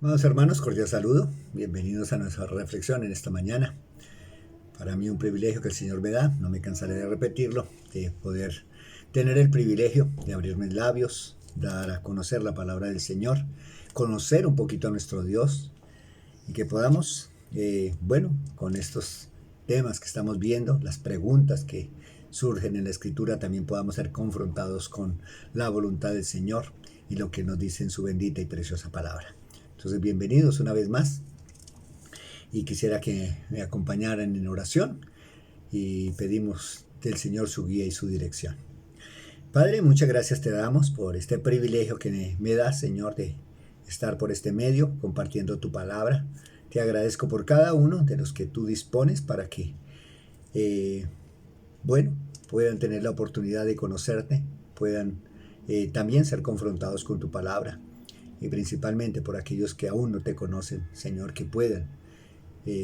Amados hermanos, cordial saludo. Bienvenidos a nuestra reflexión en esta mañana. Para mí un privilegio que el Señor me da, no me cansaré de repetirlo, de poder tener el privilegio de abrir mis labios, dar a conocer la palabra del Señor, conocer un poquito a nuestro Dios y que podamos, con estos temas que estamos viendo, las preguntas que surgen en la Escritura, también podamos ser confrontados con la voluntad del Señor y lo que nos dice en su bendita y preciosa palabra. Entonces, bienvenidos una vez más y quisiera que me acompañaran en oración y pedimos del Señor su guía y su dirección. Padre, muchas gracias te damos por este privilegio que me das, Señor, de estar por este medio compartiendo tu palabra. Te agradezco por cada uno de los que tú dispones para que, puedan tener la oportunidad de conocerte, puedan también ser confrontados con tu palabra. Y principalmente por aquellos que aún no te conocen, Señor, que puedan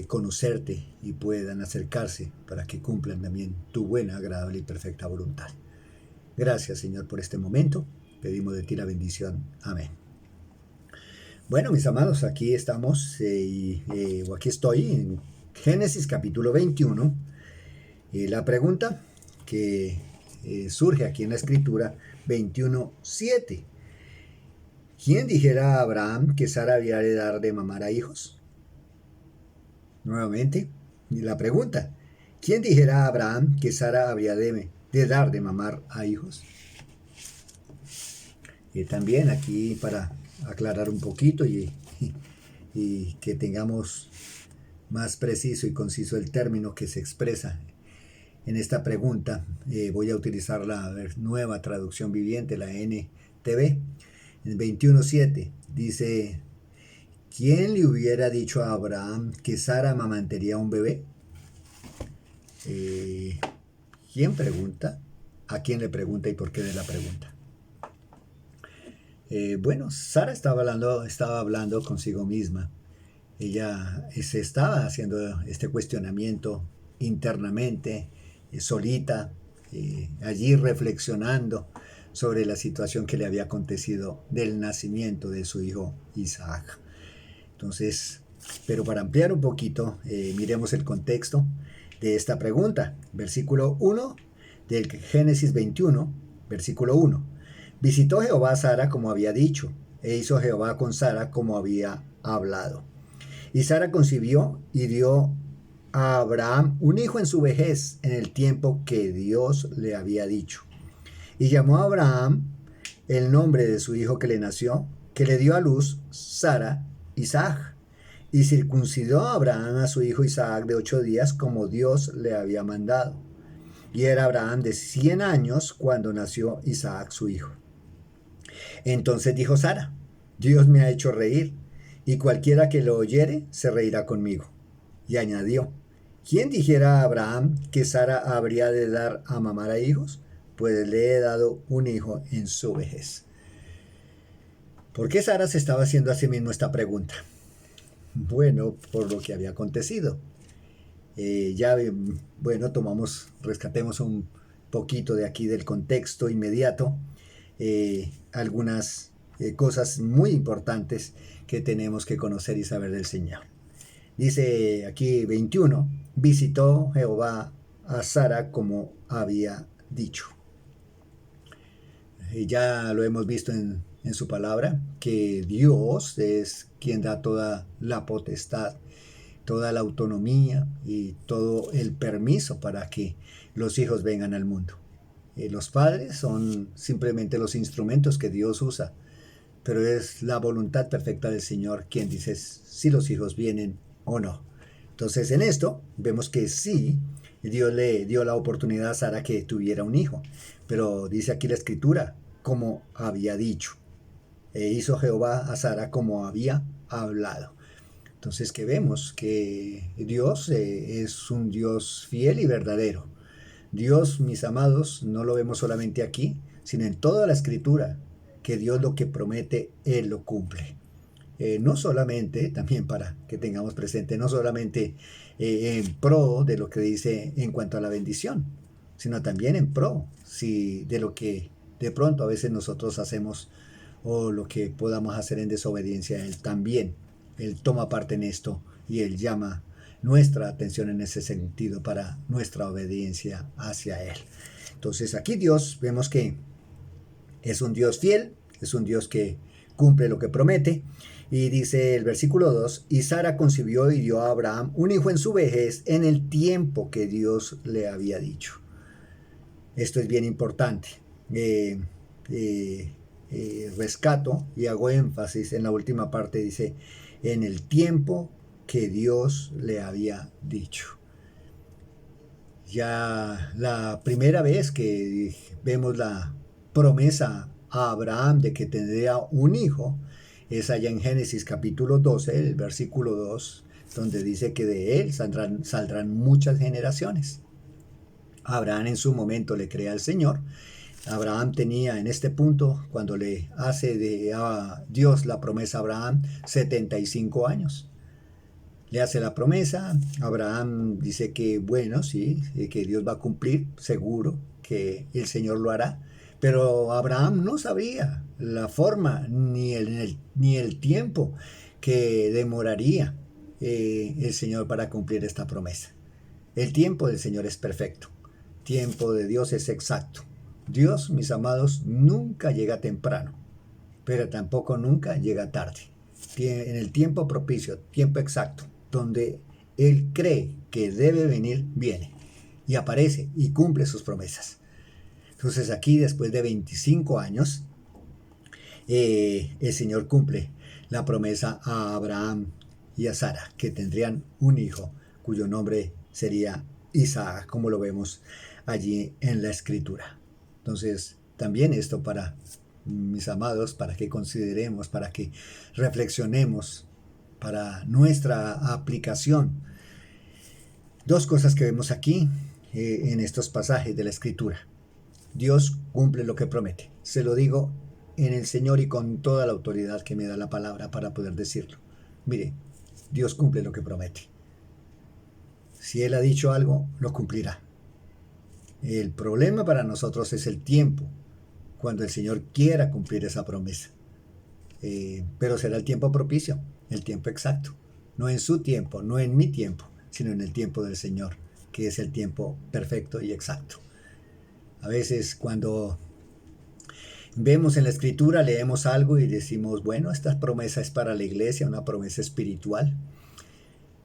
conocerte y puedan acercarse para que cumplan también tu buena, agradable y perfecta voluntad. Gracias, Señor, por este momento. Pedimos de ti la bendición. Amén. Bueno, mis amados, aquí estamos, aquí estoy en Génesis capítulo 21. La pregunta que surge aquí en la Escritura 21:7. ¿Quién dijera a Abraham que Sara había de dar de mamar a hijos? Nuevamente, la pregunta. ¿Quién dijera a Abraham que Sara habría de dar de mamar a hijos? Y también aquí para aclarar un poquito y que tengamos más preciso y conciso el término que se expresa en esta pregunta, voy a utilizar la nueva traducción viviente, la NTV. En 21:7 dice, ¿quién le hubiera dicho a Abraham que Sara amamantaría un bebé? ¿Quién pregunta? ¿A quién le pregunta y por qué de la pregunta? Sara estaba hablando consigo misma. Ella se estaba haciendo este cuestionamiento internamente, solita, allí reflexionando sobre la situación que le había acontecido del nacimiento de su hijo Isaac. Entonces, pero para ampliar un poquito, miremos el contexto de esta pregunta. Versículo 1 del Génesis 21, versículo 1. Visitó Jehová a Sara como había dicho, e hizo Jehová con Sara como había hablado. Y Sara concibió y dio a Abraham un hijo en su vejez, en el tiempo que Dios le había dicho. Y llamó a Abraham el nombre de su hijo que le nació, que le dio a luz Sara, Isaac. Y circuncidó a Abraham a su hijo Isaac de 8 días, como Dios le había mandado. Y era Abraham de 100 años cuando nació Isaac su hijo. Entonces dijo Sara, Dios me ha hecho reír, y cualquiera que lo oyere se reirá conmigo. Y añadió, ¿quién dijera a Abraham que Sara habría de dar a mamar a hijos? Pues le he dado un hijo en su vejez. ¿Por qué Sara se estaba haciendo a sí misma esta pregunta? Bueno, por lo que había acontecido. Rescatemos un poquito de aquí del contexto inmediato, algunas cosas muy importantes que tenemos que conocer y saber del Señor. Dice aquí 21, visitó Jehová a Sara como había dicho. Ya lo hemos visto en su palabra, que Dios es quien da toda la potestad, toda la autonomía y todo el permiso para que los hijos vengan al mundo. Los padres son simplemente los instrumentos que Dios usa, pero es la voluntad perfecta del Señor quien dice si los hijos vienen o no. Entonces en esto vemos que sí, Dios le dio la oportunidad a Sara que tuviera un hijo, pero dice aquí la Escritura, como había dicho. Hizo Jehová a Sara como había hablado. Entonces que vemos que Dios es un Dios fiel y verdadero. Dios, mis amados, no lo vemos solamente aquí, sino en toda la Escritura, que Dios lo que promete, Él lo cumple. No solamente, también para que tengamos presente, no solamente en pro de lo que dice en cuanto a la bendición, sino también en pro de lo que de pronto a veces nosotros hacemos o lo que podamos hacer en desobediencia a Él también. Él toma parte en esto y Él llama nuestra atención en ese sentido para nuestra obediencia hacia Él. Entonces aquí Dios vemos que es un Dios fiel, es un Dios que cumple lo que promete. Y dice el versículo 2, y Sara concibió y dio a Abraham un hijo en su vejez en el tiempo que Dios le había dicho. Esto es bien importante. Rescato y hago énfasis en la última parte, dice, en el tiempo que Dios le había dicho. Ya la primera vez que vemos la promesa a Abraham de que tendría un hijo es allá en Génesis capítulo 12, el versículo 2, donde dice que de él saldrán muchas generaciones. Abraham en su momento le cree al Señor. Abraham tenía en este punto, cuando le hace a Dios la promesa a Abraham, 75 años. Le hace la promesa, Abraham dice que bueno, sí, que Dios va a cumplir, seguro que el Señor lo hará, pero Abraham no sabía la forma ni el tiempo que demoraría el Señor para cumplir esta promesa. El tiempo del Señor es perfecto, el tiempo de Dios es exacto. Dios, mis amados, nunca llega temprano, pero tampoco nunca llega tarde. En el tiempo propicio, tiempo exacto, donde Él cree que debe venir, viene y aparece y cumple sus promesas. Entonces aquí, después de 25 años, el Señor cumple la promesa a Abraham y a Sara, que tendrían un hijo cuyo nombre sería Isaac, como lo vemos allí en la Escritura. Entonces, también esto para mis amados, para que consideremos, para que reflexionemos, para nuestra aplicación. Dos cosas que vemos aquí en estos pasajes de la Escritura. Dios cumple lo que promete. Se lo digo en el Señor y con toda la autoridad que me da la palabra para poder decirlo. Mire, Dios cumple lo que promete. Si Él ha dicho algo, lo cumplirá. El problema para nosotros es el tiempo, cuando el Señor quiera cumplir esa promesa. Pero será el tiempo propicio, el tiempo exacto. No en su tiempo, no en mi tiempo, sino en el tiempo del Señor, que es el tiempo perfecto y exacto. A veces cuando vemos en la Escritura, leemos algo y decimos, bueno, esta promesa es para la iglesia, una promesa espiritual.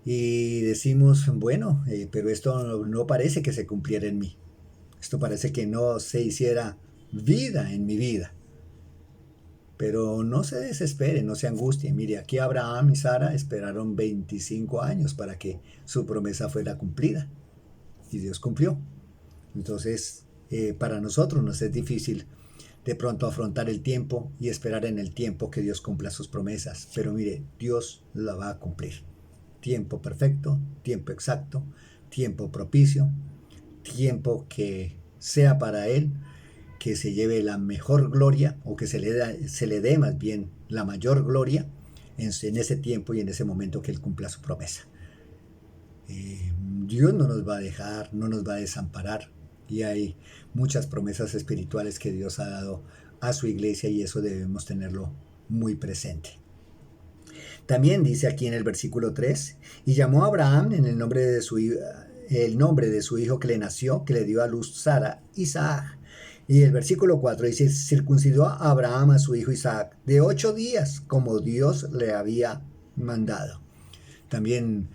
Y decimos, bueno, pero esto no parece que se cumpliera en mí. Esto parece que no se hiciera vida en mi vida. Pero no se desespere, no se angustie. Mire, aquí Abraham y Sara esperaron 25 años para que su promesa fuera cumplida. Y Dios cumplió. Entonces, para nosotros nos es difícil de pronto afrontar el tiempo y esperar en el tiempo que Dios cumpla sus promesas. Pero mire, Dios la va a cumplir. Tiempo perfecto, tiempo exacto, tiempo propicio, tiempo que sea para Él, que se lleve la mejor gloria, o que se le dé más bien la mayor gloria en ese tiempo y en ese momento que Él cumpla su promesa. Dios no nos va a dejar, no nos va a desamparar, y hay muchas promesas espirituales que Dios ha dado a su iglesia, y eso debemos tenerlo muy presente. También dice aquí en el versículo 3, y llamó a Abraham en el nombre de su hijo que le nació, que le dio a luz Sara, Isaac. Y el versículo 4 dice, circuncidó a Abraham a su hijo Isaac de 8 días, como Dios le había mandado. También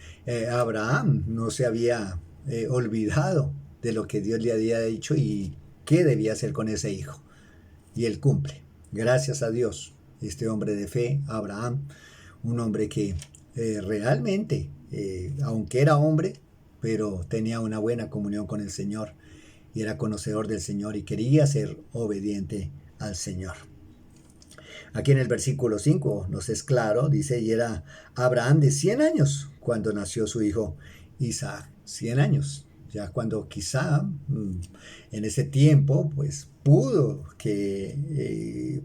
Abraham no se había olvidado de lo que Dios le había dicho y qué debía hacer con ese hijo. Y él cumple. Gracias a Dios, este hombre de fe, Abraham, un hombre que realmente, aunque era hombre, pero tenía una buena comunión con el Señor y era conocedor del Señor y quería ser obediente al Señor. Aquí en el versículo 5 nos es claro, dice, y era Abraham de 100 años cuando nació su hijo Isaac. 100 años, ya cuando quizá en ese tiempo pues pudo que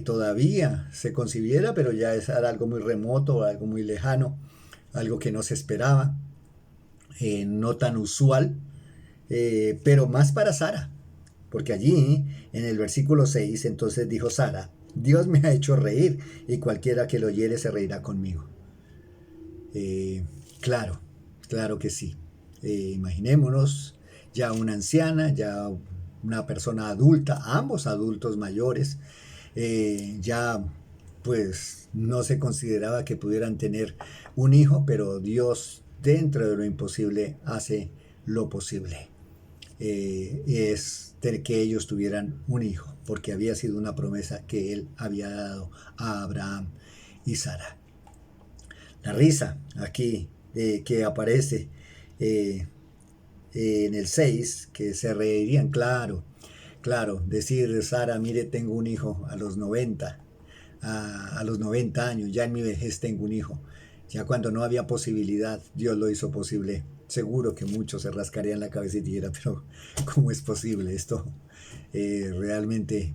todavía se concibiera, pero ya era algo muy remoto, algo muy lejano, algo que no se esperaba, no tan usual, pero más para Sara, porque allí en el versículo 6 entonces dijo Sara, Dios me ha hecho reír y cualquiera que lo oyere se reirá conmigo. Eh, claro, claro que sí. Imaginémonos ya una anciana, ya una persona adulta, ambos adultos mayores, ya pues no se consideraba que pudieran tener un hijo, pero Dios dentro de lo imposible hace lo posible. Es de que ellos tuvieran un hijo, porque había sido una promesa que él había dado a Abraham y Sara. La risa aquí que aparece eh, en el 6 que se reirían, claro, claro, decir Sara, mire, tengo un hijo a los 90, a los 90 años, ya en mi vejez tengo un hijo. Ya cuando no había posibilidad, Dios lo hizo posible. Seguro que muchos se rascarían la cabeza y dijeran, pero ¿cómo es posible esto? Realmente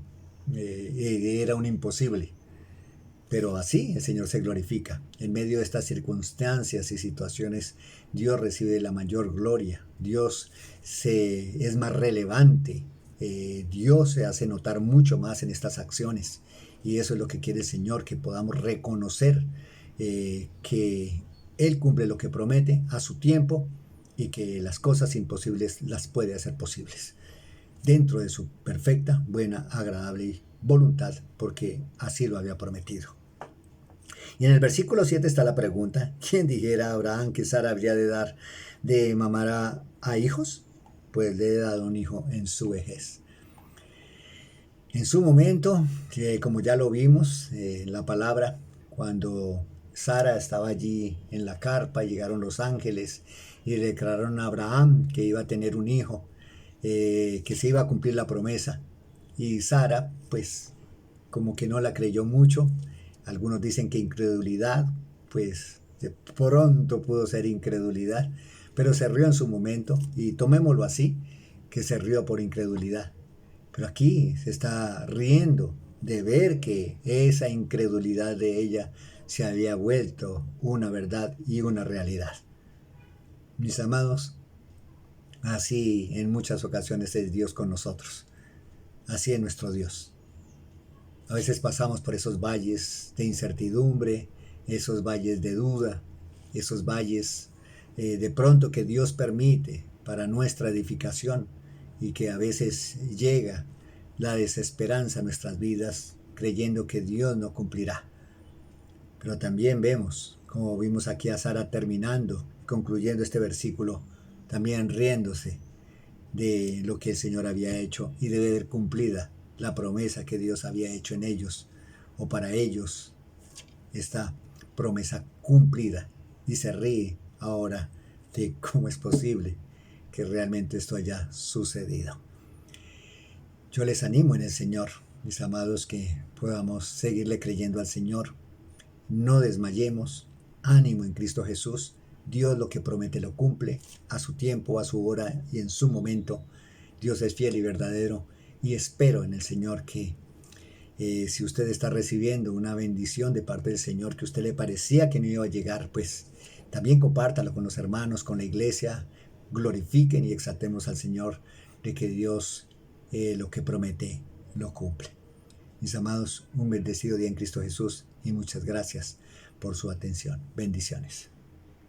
era un imposible. Pero así el Señor se glorifica. En medio de estas circunstancias y situaciones, Dios recibe la mayor gloria. Dios es más relevante. Dios se hace notar mucho más en estas acciones. Y eso es lo que quiere el Señor, que podamos reconocer que Él cumple lo que promete a su tiempo y que las cosas imposibles las puede hacer posibles. Dentro de su perfecta, buena, agradable voluntad, porque así lo había prometido. Y en el versículo 7 está la pregunta, ¿quién dijera a Abraham que Sara habría de dar de mamar a hijos? Pues le he dado un hijo en su vejez. En su momento, como ya lo vimos en la palabra, cuando Sara estaba allí en la carpa, llegaron los ángeles y le declararon a Abraham que iba a tener un hijo, que se iba a cumplir la promesa. Y Sara, pues, como que no la creyó mucho. Algunos dicen que incredulidad, pues de pronto pudo ser incredulidad, pero se rió en su momento y tomémoslo así, que se rió por incredulidad. Pero aquí se está riendo de ver que esa incredulidad de ella se había vuelto una verdad y una realidad. Mis amados, así en muchas ocasiones es Dios con nosotros. Así es nuestro Dios. A veces pasamos por esos valles de incertidumbre, esos valles de duda, esos valles de pronto que Dios permite para nuestra edificación y que a veces llega la desesperanza a nuestras vidas creyendo que Dios no cumplirá. Pero también vemos, como vimos aquí a Sara terminando, concluyendo este versículo, también riéndose de lo que el Señor había hecho y de ver cumplida la promesa que Dios había hecho en ellos o para ellos, esta promesa cumplida, y se ríe ahora de cómo es posible que realmente esto haya sucedido. Yo les animo en el Señor, mis amados, que podamos seguirle creyendo al Señor, no desmayemos, ánimo en Cristo Jesús. Dios lo que promete lo cumple a su tiempo, a su hora y en su momento. Dios es fiel y verdadero y espero en el Señor que si usted está recibiendo una bendición de parte del Señor que a usted le parecía que no iba a llegar, pues también compártalo con los hermanos, con la iglesia, glorifiquen y exaltemos al Señor de que Dios lo que promete lo cumple. Mis amados, un bendecido día en Cristo Jesús y muchas gracias por su atención. Bendiciones.